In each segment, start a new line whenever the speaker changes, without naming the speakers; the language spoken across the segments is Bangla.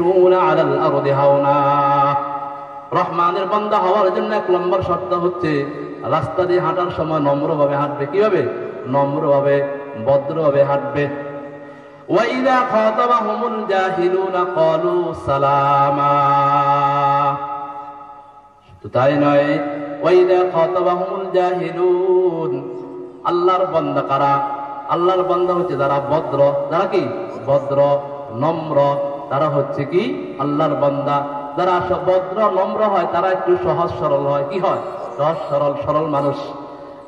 ইয়ামশুনা আলাল আরদি হাওনা। রহমানের বান্দা হওয়ার জন্য 1 নম্বর শর্ত হচ্ছে রাস্তা দিয়ে হাঁটার সময় নম্রভাবে হাঁটবে। কিভাবে? নম্রভাবে, ভদ্রভাবে হাঁটবে। ওয়া ইযা খাতাবাহুমুল জাহিলুনা ক্বালু সালামা। তো তাই নয়, ওয়া ইযা খাতাবাহুমুল জাহিলুন, আল্লাহর বান্দা কারা? আল্লাহর বান্দা হচ্ছে যারা ভদ্র, যারা কি ভদ্র নম্র, তারা হচ্ছে কি আল্লাহর বান্দা। যারা ভদ্র নম্র হয় তারা একটু সহজ সরল হয়। কি হয়? সহজ সরল, সরল মানুষ।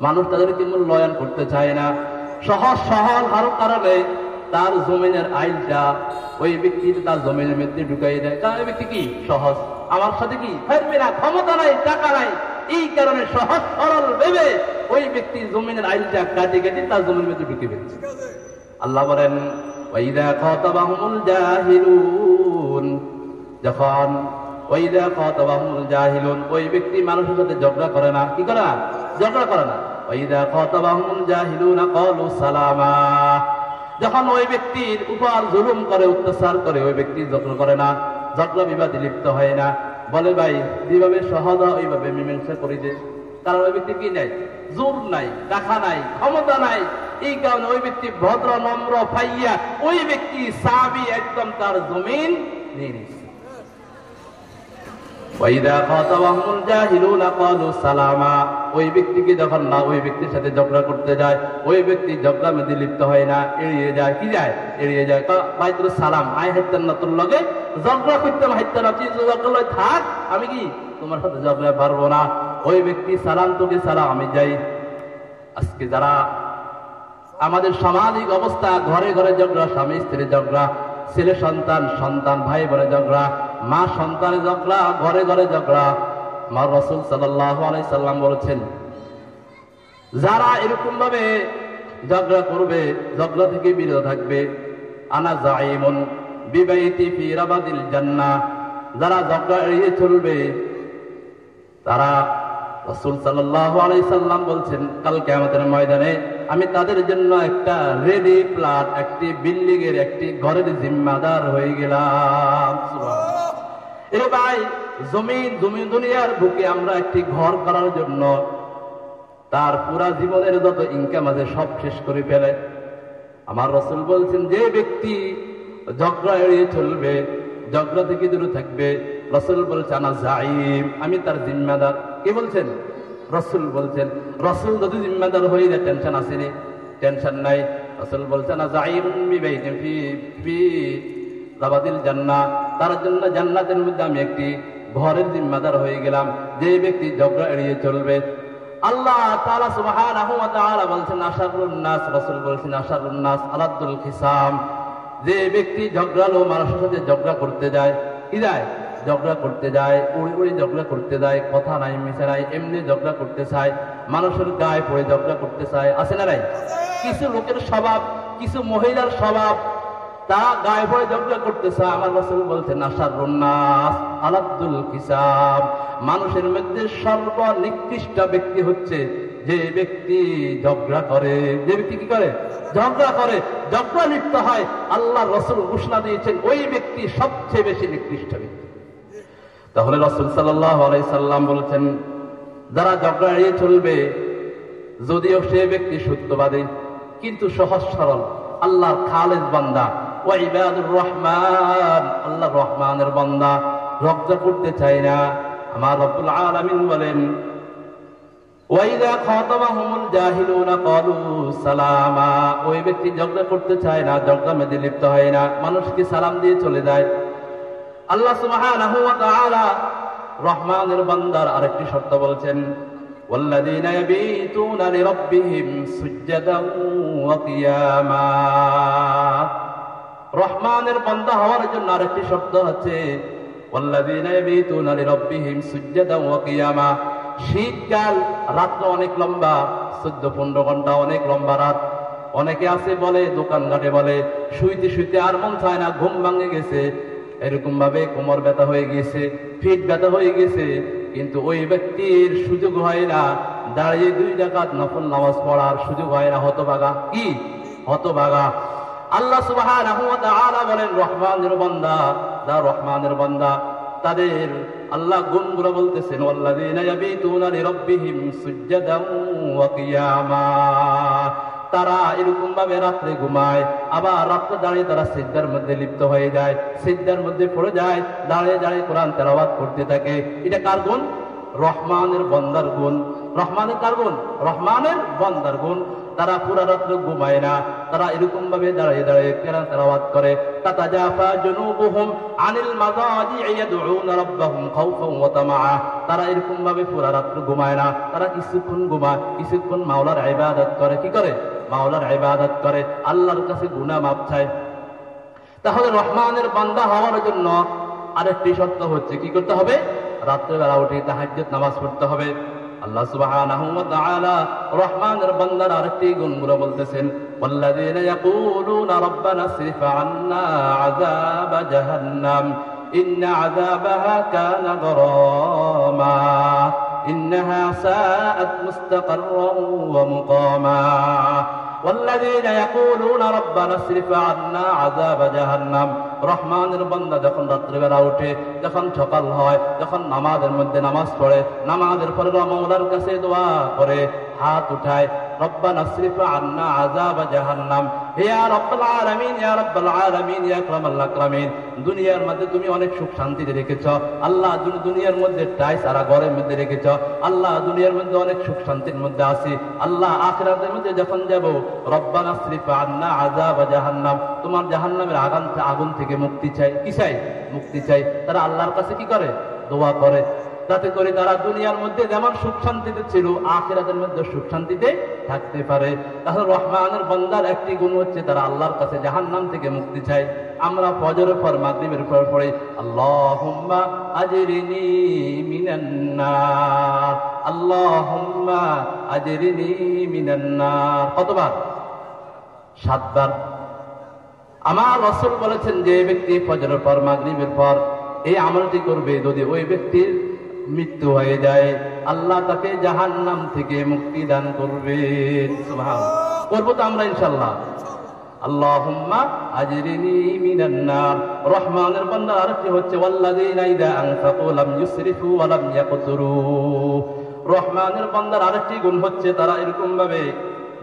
মানুষ তাদেরকে মূল্যায়ন করতে চায় না। সহজ সরল হওয়ার কারণে তার জমিনের আইলটা ওই ব্যক্তি তার জমিনের মধ্যে ঢুকাই দেয়। কারণ ওই ব্যক্তি কি সহজ, আমার সাথে কি ফেরবে না, ক্ষমতা নাই, টাকা নাই। এই কারণে সহজ সরল ভেবে ওই ব্যক্তি জমিনের আইলটা কাটে কেটে তার জমির মধ্যে ঢুকে ফেলছে। আল্লাহ বলেন ওয়াইদা খাতাবাহুমুল জাহিলুন, যখন ওয়াইদা খাতাবাহুমুল জাহিলুন, ওই ব্যক্তি মানুষের সাথে ঝগড়া করে না। কি করে না? ঝগড়া করে না। ওয়াইদা খাতাবাহুমুল জাহিলুনা ক্বালু সালামা, যখন ওই ব্যক্তির উপর জুলুম করে, অত্যাচার করে, ওই ব্যক্তি ঝগড়া করে না, ঝগড়া বিবাদে লিপ্ত হয় না, বলে ভাই যেভাবে সহজ ওইভাবে মীমাংসা করে দে। কারণ ওই ব্যক্তি কি নাই? জোর নাই, টাকা নাই, ক্ষমতা নাই। এই কারণে ওই ব্যক্তি ভদ্র নম্র পাইয়া ওই ব্যক্তি সাবি একদম তার জমিন নিয়ে নিচ্ছে। ওয়াইদা খাতাবাহুমুল জাহিলুনা ক্বালু সালামা, ওই ব্যক্তিকে যখন না ওই ব্যক্তির সাথে ঝগড়া করতে যায়, ওই ব্যক্তি ঝগড়ার মধ্যে লিপ্ত হয় না, এড়িয়ে যায়। কি যায়? এড়িয়ে যায়। ভাই তোর সালাম, আয় হাইতেন না, তোর লগে ঝগড়া করতে হাইতেন না, তুই ঝগড়া থাক, আমি কি তোমার সাথে ঝগড়া পারবো না। ওই ব্যক্তি সালাম, তোকে সালাম, আমি যাই। আজকে যারা আমাদের সামাজিক অবস্থা, ঘরে ঘরে ঝগড়া, স্বামী স্ত্রী ঝগড়া, ছেলে সন্তান, সন্তান ভাই বোনে ঝগড়া, মা সন্তানের ঝগড়া, ঘরে ঘরে ঝগড়া। আমার রাসূল সাল্লাল্লাহু আলাইহি সাল্লাম বলেছেন, যারা এরকম ভাবে ঝগড়া করবে, ঝগড়া থেকে বিরত থাকবে, আনা যাইমুন বিবাইতি ফি রাবাদিল জান্নাহ, যারা ঝগড়া এড়িয়ে চলবে তারা, রাসূল সাল্লাল্লাহু আলাইহি সাল্লাম বলছেন, কাল কিয়ামতের ময়দানে আমি তাদের জন্য একটা রেডি প্লট, একটি বিল্ডিং এর, একটি ঘরের জিম্মাদার হয়ে গেলাম। সুবহানাল্লাহ। এরে ভাই, জমিন দুনিয়ার বুকে আমরা একটি ঘর করার জন্য তার পুরা জীবনের যত ইনকাম আছে সব শেষ করে ফেলে। আমার রাসূল বলছেন, যে ব্যক্তি ঝগড়া এড়িয়ে চলবে, ঝগড়া থেকে দূরে থাকবে, রাসূল বলছেন আনা যাইম, আমি তার জিম্মাদার। কে বলছেন? রাসূল বলছেন। রাসূল যদি জিম্মাদার হয়ে যায় টেনশন আসেনি? টেনশন নাই। রাসূল বলছেন আনা যাইমুন বিবাইতিন ফি রাবাদিল জান্নাহ, তার জন্য জান্নাতের মধ্যে আমি একটি ঘরের জিম্মাদার হয়ে গেলাম। যে ব্যক্তি ঝগড়া এড়িয়ে চলবে, আল্লাহ তাআলা সুবহানাহু ওয়া তাআলা বলছেন আশারুন নাস, রাসূল বলছেন আশারুন নাস আলাদুল খিসাম, যে ব্যক্তি ঝগড়ালো মানুষের সাথে ঝগড়া করতে যায়, কি যায়? ঝগড়া করতে যায়, উড়ি উড়ি ঝগড়া করতে যায়, কথা নাই মিশা নাই, এমনি ঝগড়া করতে চায়, মানুষের গায়ে পড়ে ঝগড়া করতে চায়। আছে না নাই? কিছু লোকের স্বভাব, কিছু মহিলার স্বভাব, তা গায়ে পড়ে ঝগড়া করতে চায়। আমার রাসূল বলছেন আশারুন নাস আলাদুল খিসাম, মানুষের মধ্যে সর্বনিকৃষ্ট ব্যক্তি হচ্ছে যে ব্যক্তি ঝগড়া করে। যে ব্যক্তি কি করে? ঝগড়া করে, ঝগড়া লিপ্ত হয়। আল্লাহ রাসূল ঘোষণা দিয়েছেন ওই ব্যক্তি সবচেয়ে বেশি নিকৃষ্ট ব্যক্তি। তাহলে রাসূল সাল্লাল্লাহু আলাইহি সাল্লাম বলেছেন, যারা ঝগড়া এড়িয়ে চলবে, যদিও সে ব্যক্তি সত্যবাদী কিন্তু সহজ সরল, আল্লাহর খালেস বান্দা, ওয়া ইবাদুর রহমান, আল্লাহর রহমানের বান্দা, ঝগড়া করতে চায় না। আমার রব্বুল আলামিন বলেন, ওয়াইদা খাতাবাহুমুল জাহিলুনা ক্বালু সালামা, ওই ব্যক্তি ঝগড়া করতে চায় না, ঝগড়া মধ্যে লিপ্ত হয় না, মানুষকে সালাম দিয়ে চলে যায়। আল্লাহ সুবহানাহু ওয়া তাআলা রহমানের বান্দার আরেকটি শর্ত বলছেন, ওয়াল্লাযীনা ইয়াবিতুনা লিরাব্বিহিম সুজদান ওয়া কিয়ামা, রহমানের বান্দা হওয়ার জন্য আরেকটি শর্ত হচ্ছে ওয়াল্লাযীনা ইয়াবিতুনা লিরাব্বিহিম সুজদান ওয়া কিয়ামা। শীতকাল, রাত অনেক লম্বা, 14-15 ঘন্টা অনেক লম্বা রাত। অনেকে আছে বলে, দোকানঘাটে বলে, শুইতে শুইতে আর মন চায় না, ঘুম ভাঙে গেছে, এরকম ভাবে কোমর ব্যথা হয়ে গেছে, পিঠ ব্যথা হয়ে গেছে, কিন্তু ওই ব্যক্তির সুযোগ হয় না দাঁড়িয়ে 2 রাকাত নফল নামাজ পড়ার সুযোগ হয় না। হতভাগা। কি হতভাগা? আল্লাহ সুবহানাহু ওয়া তাআলা বলেন, রহমানের বান্দা যারা রহমানের বান্দা তাদের আল্লাহ গুণগুলো বলতেছেন, ওয়াল্লাযীনা ইয়াবিতুনা লিরাব্বিহিম সুজদান ওয়া কিয়ামা, তারা এরকম ভাবে রাত্রে ঘুমায়, আবার রাত্রে দাঁড়িয়ে তারা সিজদার মধ্যে লিপ্ত হয়ে যায়, সিজদার মধ্যে পড়ে যায়, দাঁড়িয়ে দাঁড়িয়ে কোরআন তেলাওয়াত করতে থাকে। এটা কার গুণ? রহমানের বান্দার গুণ। রহমানের কার গুণ? রহমানের বান্দার গুণ। তারা পুরা রাত্র ঘুমায় না, তারা এরকম ভাবে দাঁড়িয়ে দাঁড়িয়ে কোরআন তেলাওয়াত করে। তাতাজাফা জুনুবুহুম আনিল মাযাজি'i ইয়াদউনা রাব্বাহুম খাউফান ওয়া তামাআ, তারা এরকম ভাবে পুরা রাত্র ঘুমায় না, তারা কিছুক্ষণ ঘুমায়, কিছুক্ষণ মাওলার ইবাদত করে। কি করে? মাওলার ইবাদত করে, আল্লাহর কাছে গুনাহ মাফ চায়। তাহলে রহমানের বান্দা হওয়ার জন্য আরেকটি শর্ত হচ্ছে, কি করতে হবে? রাত্রেবেলা উঠে তাহাজ্জুদ নামাজ পড়তে হবে। আল্লাহ সুবহানাহু ওয়া তাআলা রহমানের বান্দার আরেকটি গুণগুলো বলতেছেন, ওয়াল্লাযীনা ইয়াকুলুনা রাব্বানা সরিফ আন্না আযাবা জাহান্নাম ইন্না আযাবাহা কানা গরামা ইন্নাহা সাআত মুস্তাকাররান ওয়া মুকামা। والذين يقولون ربنا اصرف عنا عذاب جهنم, রহমানের বান্দা যখন রাত্রিবেলা উঠে, যখন সকাল হয়, যখন নামাজের মধ্যে নামাজ পড়ে, নামাজের পরে মাওলার কাছে দোয়া করে, হাত উঠায়, রব্বানা আসরিফ আন্না আযাব জাহান্নাম, হে ইয়া রাব্বুল আলামিন, ইয়া রাব্বুল আলামিন, ইয়া আকরামাল আকরামিন, দুনিয়ার মধ্যে তুমি অনেক সুখ শান্তিতে রেখেছ আল্লাহ, দুনিয়ার মধ্যে টাইস আর ঘরের মধ্যে রেখেছ আল্লাহ, দুনিয়ার মধ্যে অনেক সুখ শান্তির মধ্যে আছি আল্লাহ, আখিরাতের মধ্যে যখন যাব, রব্বানা আসরিফ আন্না আযাব জাহান্নাম, তোমার জাহান্নামের আগুন থেকে মুক্তি চাই। কি চাই? মুক্তি চাই। তারা আল্লাহর কাছে কি করে? দোয়া করে, যাতে করে তারা দুনিয়ার মধ্যে যেমন সুখ শান্তিতে ছিল, আখিরাতের মধ্যে সুখ শান্তিতে থাকতে পারে। তাহলে রহমানের বান্দার একটি গুণ হচ্ছে তারা আল্লাহর কাছে জাহান্নাম থেকে মুক্তি চায়। আমরা ফজরের পর মাগরিবের পর পড়ি, আল্লাহুম্মা আজরিনি মিনান নার, আল্লাহুম্মা আজরিনি মিনান নার। কতবার? 7 বার। আমার রাসূল বলেছেন, যে ব্যক্তি ফজরের পর মাগরিবের পর এই আমলটি করবে, যদি ওই ব্যক্তির মৃত্যু হয়ে যায়, আল্লাহ তাকে জাহান্নাম থেকে মুক্তি দান করবেন। সুবহানাল্লাহ। করব তো আমরা ইনশাআল্লাহ। আল্লাহুম্মা আজরিনি মিনান নার। রহমানের বান্দা আরেকটি হচ্ছে, ওয়াল্লাযীনা ইযা আনফাকু লাম ইউসরিফু ওয়া লাম ইয়াকতুরু। রহমানের বান্দার আরেকটি গুণ হচ্ছে, তারা এরকম ভাবে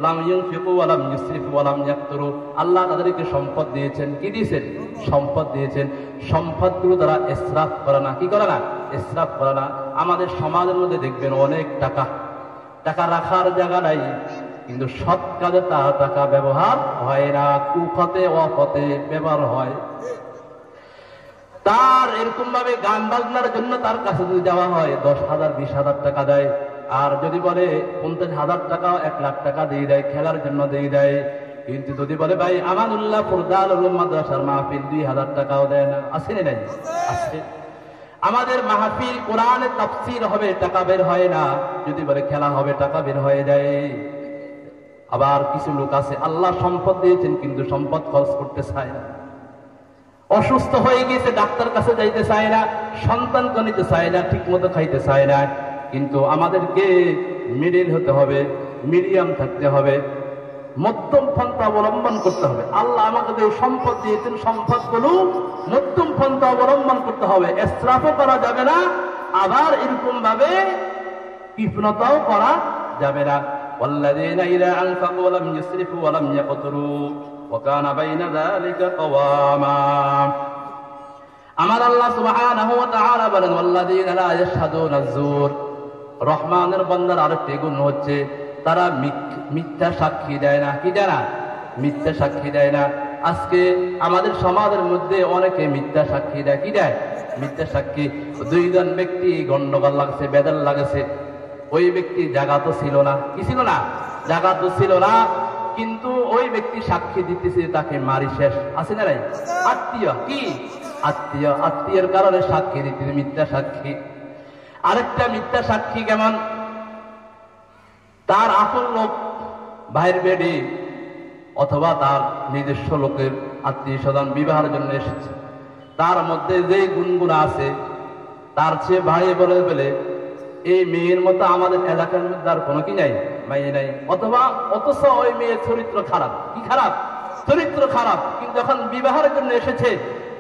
লাম ইউনফিকু ওয়া লাম ইউসরিফু ওয়া লাম ইয়াকতুরু, আল্লাহ তাদেরকে সম্পদ দিয়েছেন। কি দিয়েছেন? সম্পদ দিয়েছেন। সম্পদগুলো তারা ইসরাফ করে না। কি করে না? ইসরাফ করে না। আমাদের সমাজের মধ্যে দেখবেন অনেক টাকা রাখার জায়গা নাই, কিন্তু সৎ কাজে তার টাকা ব্যবহার হয় না, কুপথে অপথে ব্যবহার হয়। তার এরকম ভাবে গান বাজনার জন্য তার কাছে যদি যাওয়া হয়, 10,000 20,000 টাকা দেয়, আর যদি বলে 50,000 টাকা 1 লাখ টাকা দিয়ে দেয়, খেলার জন্য দিয়ে দেয়। কিন্তু যদি বলে ভাই আমানুল্লাহ ফুরদাল মাদ্রাসার মাহফিল, 2,000 টাকাও দেয় না। আছে না? নাই? আছে। আমাদের মাহফিল কোরআনের তাফসীর হবে, টাকা বের হয় না। যদি বলে খেলা হবে, টাকা বের হয়ে যায়। আবার কিছু লোক আছে, আল্লাহ সম্পদ দিয়েছেন কিন্তু সম্পদ খরচ করতে চায় না। অসুস্থ হয়ে গেছে, ডাক্তার কাছে যাইতে চায় না, সন্তানকে নিতে চায় না, ঠিক মতো খাইতে চায় না। কিন্তু আমাদেরকে মিডিল হতে হবে, মিডিয়াম থাকতে হবে, মধ্যম পন্থা অবলম্বন করতে হবে। আল্লাহ আমাকে যে সম্পদ দিয়েছেন, সম্পদগুলো মধ্যম পন্থা অবলম্বন করতে হবে। ইসরাফও করা যাবে না, আবার এরকম ভাবে কৃপণতাও করা যাবে না। ওয়াল্লাযীনা ইযা আনফাকু লাম ইউসরিফু ওয়া লাম ইয়াকতুরু ওয়া কানা বাইনা যালিকা কাওয়ামা। আমার আল্লাহ সুবহানাহু ওয়া তাআলা বলেন, ওয়াল্লাযীনা লা ইয়াশহাদুনা আয-যুর। রহমানের বান্দার আরেকটি গুণ হচ্ছে, তারা মিথ্যা সাক্ষী দেয় না। কি দেয় না? মিথ্যা সাক্ষী দেয় না। আজকে আমাদের সমাজের মধ্যে অনেকে মিথ্যা সাক্ষী দেয়। কি দেয়? মিথ্যা সাক্ষী। 2 জন ব্যক্তি গন্ডগোল লাগছে, বেদল লাগছে, ওই ব্যক্তি জাগাত ছিল না। কি ছিল না? জাগাত ছিল না, কিন্তু ওই ব্যক্তি সাক্ষী দিতেছে, তাকে মারি শেষ। আছে না? নাই? আত্মীয়। কি? আত্মীয়। আত্মীয়ের কারণে সাক্ষী দিতেছে, মিথ্যা সাক্ষী। আরেকটা মিথ্যা সাক্ষী কেমন? তার আপন লোক ভাইয়ের বেডি অথবা তার নিজস্ব লোকের আত্মীয় স্বজন বিবাহের জন্য এসেছে, তার মধ্যে যে গুণগুলো আছে, তার চেয়ে ভাই বলে বলে এই মেয়ের মতো আমাদের এলাকার মধ্যে আর কোনো কি নাই, মেয়ে নাই। অথবা অথচ ওই মেয়ের চরিত্র খারাপ। কি খারাপ? চরিত্র খারাপ। কিন্তু যখন বিবাহের জন্য এসেছে,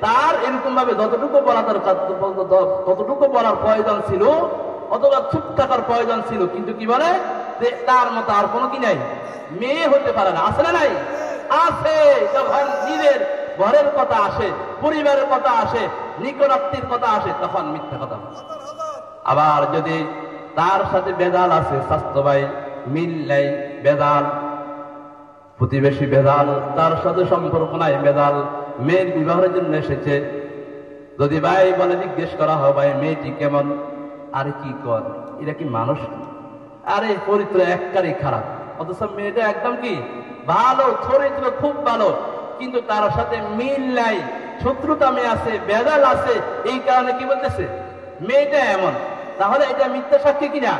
তার এরকম ভাবে যতটুকু বলা দরকার ততটুকু বলার প্রয়োজন ছিল, অথবা চুপ থাকার প্রয়োজন ছিল, কিন্তু কি বলে যে তার মতো আর কোনো কি নাই, মেয়ে হতে পারে না। আছে না নাই? আছে। যখন নিজের ঘরের কথা আসে, পরিবারের কথা আসে, নিকটাত্মীর কথা আসে, তখন মিথ্যা কথা। আবার যদি তার সাথে বেদাল আছে, স্বাস্থ্য ভাই মিল নাই, বেদাল, প্রতিবেশী বেদাল, তার সাথে সম্পর্ক নাই, বেদাল, মেয়ের বিবাহের জন্য এসেছে, যদি ভাই বলে জিজ্ঞেস করা হয় ভাই মেয়েটি কেমন, আরে কি কর, এটা কি মানুষ? আরে চরিত্র একবারই খারাপ, অথচ মেয়েটা একদম কি ভালো, চরিত্র খুব ভালো, কিন্তু তার সাথে মিল নাই, শত্রুতা মেয়ে আছে, বেদাল আছে, এই কারণে কি বলতেছে মেয়েটা এমন। তাহলে এটা মিথ্যা সাক্ষী কিনা?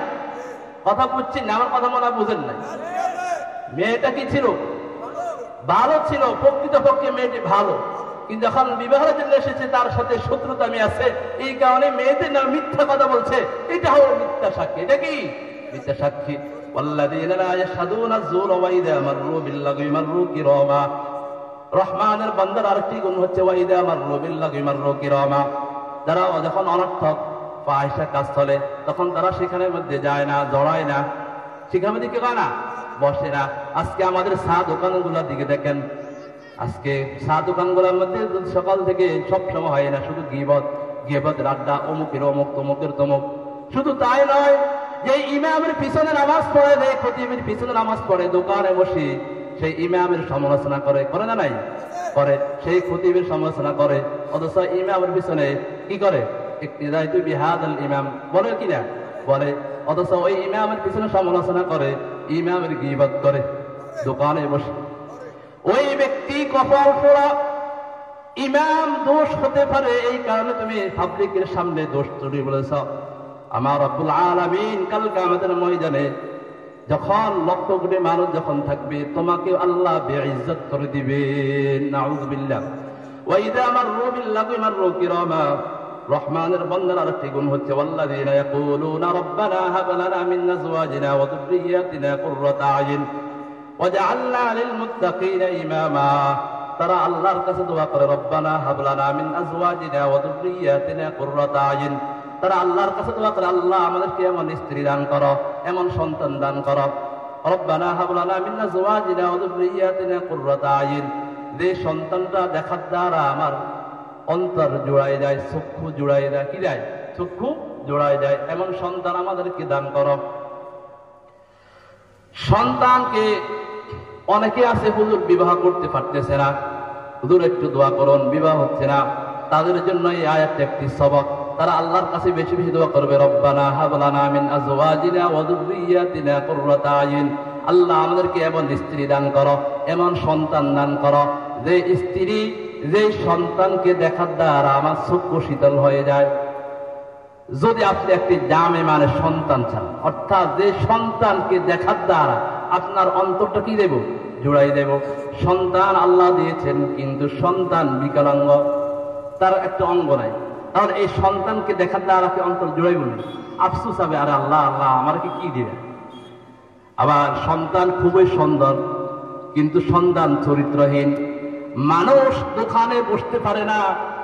কথা বুঝছেন না? আমার কথা মনে হয় বুঝেন নাই। মেয়েটা কি ছিল? ভালো ছিল, প্রকৃতপক্ষে মেয়েটি ভালো, কিন্তু যখন বিবাহের জন্য এসেছে তার সাথে শত্রুতা মেয়ে আছে, এই কারণে মেয়েদের নামে মিথ্যা কথা বলছে, এটা হলো মিথ্যা সাক্ষী। এটা কি মিথ্যা সাক্ষী? রহমানের বান্দার আরেকটি গুণ হচ্ছে ওয়াইদা মাররু বিল্লাগি মাররু কিরামা। যারা যখন অনর্থক ফাহিশা কাজ চলে তখন তারা সেখানের মধ্যে যায় না, জড়ায় না, সেখানে দিকে হয় না, বসে না। আজকে আমাদের চা দোকানগুলোর দিকে দেখেন, আজকে চা দোকানগুলোর মধ্যে সকাল থেকে সব সময় হয় না, শুধু গিবত আড্ডা, অমুকের অমুক, তমুকের তমুক। শুধু তাই নয়, যে ইমামের পিছনে নামাজ পড়ে, যে খতিবের পিছনে নামাজ পড়ে, দোকানে বসে সেই ইমামের সমালোচনা করে, করে না নাই? করে। সেই খতিবের সমালোচনা করে, অথচ ইমামের পিছনে কি করে? ইক্তিদাইতু বিহাদাল ইমাম বলে কিনা? বলে। অথচ ওই ইমামের পিছনে সমালোচনা করে, ইমামের গীবত করে, দোকানে বসে। ওই ব্যক্তি কপাল পোড়া। ইমাম দোষ হতে পারে, এই কারণে তুমি পাবলিকের সামনে দোষ তৈরি বলেছ। আমার রব্বুল আলামিন কাল কিয়ামতের ময়দানে যখন লক্ষ কোটি মানুষ যখন থাকবে, তোমাকে আল্লাহ বেইজ্জত করে দিবেন। নাউযুবিল্লাহ। ওয়া ইযা মাররু বিল্লাগি মাররু কিরামা। রহমানের বান্দার আরেকটি গুণ হচ্ছে ওয়াল্লাযীনা ইয়াকুলুনা রাব্বানা হাব লানা মিন আজওয়াজিনা ওয়া যুররিয়্যাতিনা কুররাতা আয়ুন ওয়াজআলনা লিল মুত্তাকিনা ইমামা। তারা আল্লাহর কাছে দোয়া করে, রব্বানা হাব লানা মিন আজওয়াজিনা ওয়া যুররিয়্যাতিনা কুররাতা আয়ুন। তারা আল্লাহর কাছে দোয়া করে, আল্লাহ আমাদেরকে এমন স্ত্রী দান করো, এমন সন্তান দান করো। রব্বানা হাব লানা মিন আজওয়াজিনা ওয়া যুররিয়্যাতিনা কুররাতা আয়ুন। যে সন্তানটা দেখার দ্বারা আমার অন্তর জোড়ায় যায়, চক্ষু জোড়ায় যায়, কি যায়? চক্ষু জোড়ায় যায়, এমন সন্তান আমাদেরকে দান করো। সন্তানকে অনেকে আছে হুজুর বিবাহ করতে পারতেছে না, হুজুর একটু দোয়া করুন, বিবাহ হচ্ছে না। তাদের জন্য এই আয়াতটা একটি সবক। তারা আল্লাহর কাছে বেশি বেশি দোয়া করবে, রব্বানা হাব লানা মিন আজওয়াজিনা ওয়া যুররিয়্যাতিনা কুররাতা আয়ুন। আল্লাহ আমাদেরকে এমন স্ত্রী দান করো, এমন সন্তান দান করো, যে স্ত্রী, যে সন্তানকে দেখার দ্বারা আমার চক্ষু শীতল হয়ে যায়। যদি আপনি একটি জামে মানে সন্তান চান, অর্থাৎ যে সন্তানকে দেখার দ্বারা আপনার অন্তরটা কি দেব? জোড়াই দেব। সন্তান আল্লাহ দিয়েছেন, কিন্তু সন্তান বিকলাঙ্গ, তার একটা অঙ্গ নাই, তাহলে এই সন্তানকে দেখার দ্বারা কি অন্তর জোড়াইব না? আফসুস হবে, আরে আল্লাহ আল্লাহ আমাকে কি দিবে। আবার সন্তান খুবই সুন্দর, কিন্তু সন্তান চরিত্রহীন। মানুষ দোকানে বসতে পারে না,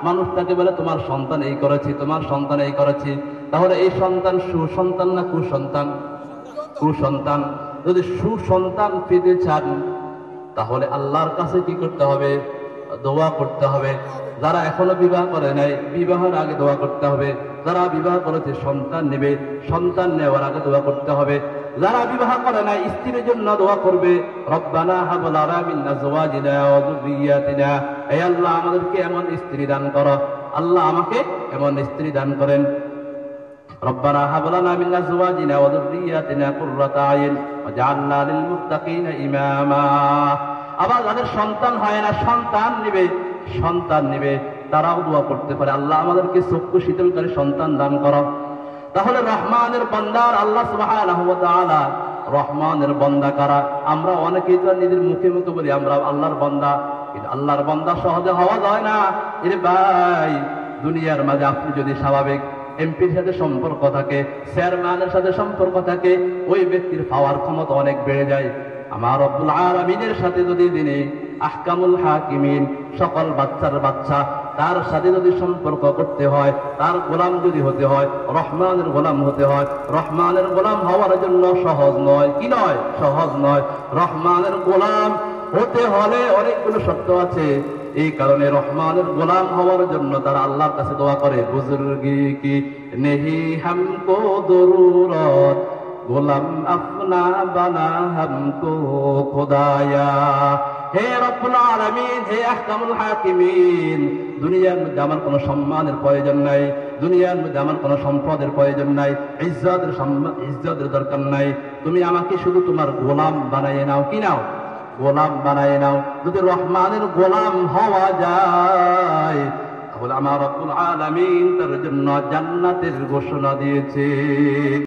মানুষ তাকে বলে তোমার সন্তান এই করেছে, তোমার সন্তান এই করেছে। তাহলে এই সন্তান সুসন্তান না কুসন্তান? কুসন্তান। যদি সুসন্তান পেতে চান তাহলে আল্লাহর কাছে কি করতে হবে? দোয়া করতে হবে। যারা এখনো বিবাহ করে নাই, বিবাহের আগে দোয়া করতে হবে। যারা বিবাহ করেছে সন্তান নেবে, সন্তান নেওয়ার আগে দোয়া করতে হবে। যারা বিবাহ করে নাই স্ত্রীর জন্য দোয়া করবে, রব্বানা হাব লানা মিন আজওয়াজিনা ওয়া যুররিয়্যাতিনা। হে আল্লাহ আমাদেরকে এমন স্ত্রী দান করো, আল্লাহ আমাকে এমন স্ত্রী দান করেন। রব্বানা হাব লানা মিন আজওয়াজিনা ওয়া যুররিয়্যাতিনা কুররাতা আয়ুন ওয়াজআলনা লিল মুত্তাকিনা ইমামা। আবার যাদের সন্তান হয় না, সন্তান নেবে, তারাও দোয়া করতে পারে, আল্লাহ আমাদেরকে চক্ষু শীতলকারী সন্তান দান করো। তাহলে রহমানের বান্দার আল্লাহ সুবহানাহু ওয়া তাআলা রহমানের বান্দা কারা? আমরা অনেকেই তো নিজের মুখে মুখে বলি আমরা আল্লাহর বান্দা, কিন্তু আল্লাহর বান্দা সহজে হওয়া যায় না। এর ভাই, দুনিয়ার মাঝে আপনি যদি স্বাভাবিক এমপির সাথে সম্পর্ক থাকে, চেয়ারম্যানের সাথে সম্পর্ক থাকে, ওই ব্যক্তির পাওয়ার ক্ষমতা অনেক বেড়ে যায়। আমার রব্বুল আলামিনের সাথে যদি দিনে আহকামুল হাকিমিন, সকল বাচ্চার বাচ্চা, তার সাথে যদি সম্পর্ক করতে হয়, তার গোলাম যদি হতে হয়, রহমানের গোলাম হতে হয়। রহমানের গোলাম হওয়ার জন্য সহজ নয়, কি নয়? সহজ নয়। রহমানের গোলাম হতে হলে অনেকগুলো শর্ত আছে। এই কারণে রহমানের গোলাম হওয়ার জন্য তারা আল্লাহর কাছে দোয়া করে, বুজুর্গি কি নেহি হামকো দরুরত, গোলাম আপনা বানা হামকো খোদায়া। হে রব্বুল আলামিন, হে আহকামুল হাকিমিন, দুনিয়ার মধ্যে আমার কোনো সম্মানের প্রয়োজন নাই, দুনিয়ার মধ্যে আমার কোনো সম্পদের প্রয়োজন নাই, ইজ্জতের দরকার নাই। তুমি আমাকে শুধু তোমার গোলাম বানাইয়ে নাও। কি নাও? গোলাম বানাইয়ে নাও। যদি রহমানের গোলাম হওয়া যায় তাহলে আমার রব্বুল আলামিন তার জন্য জান্নাতের ঘোষণা দিয়েছে।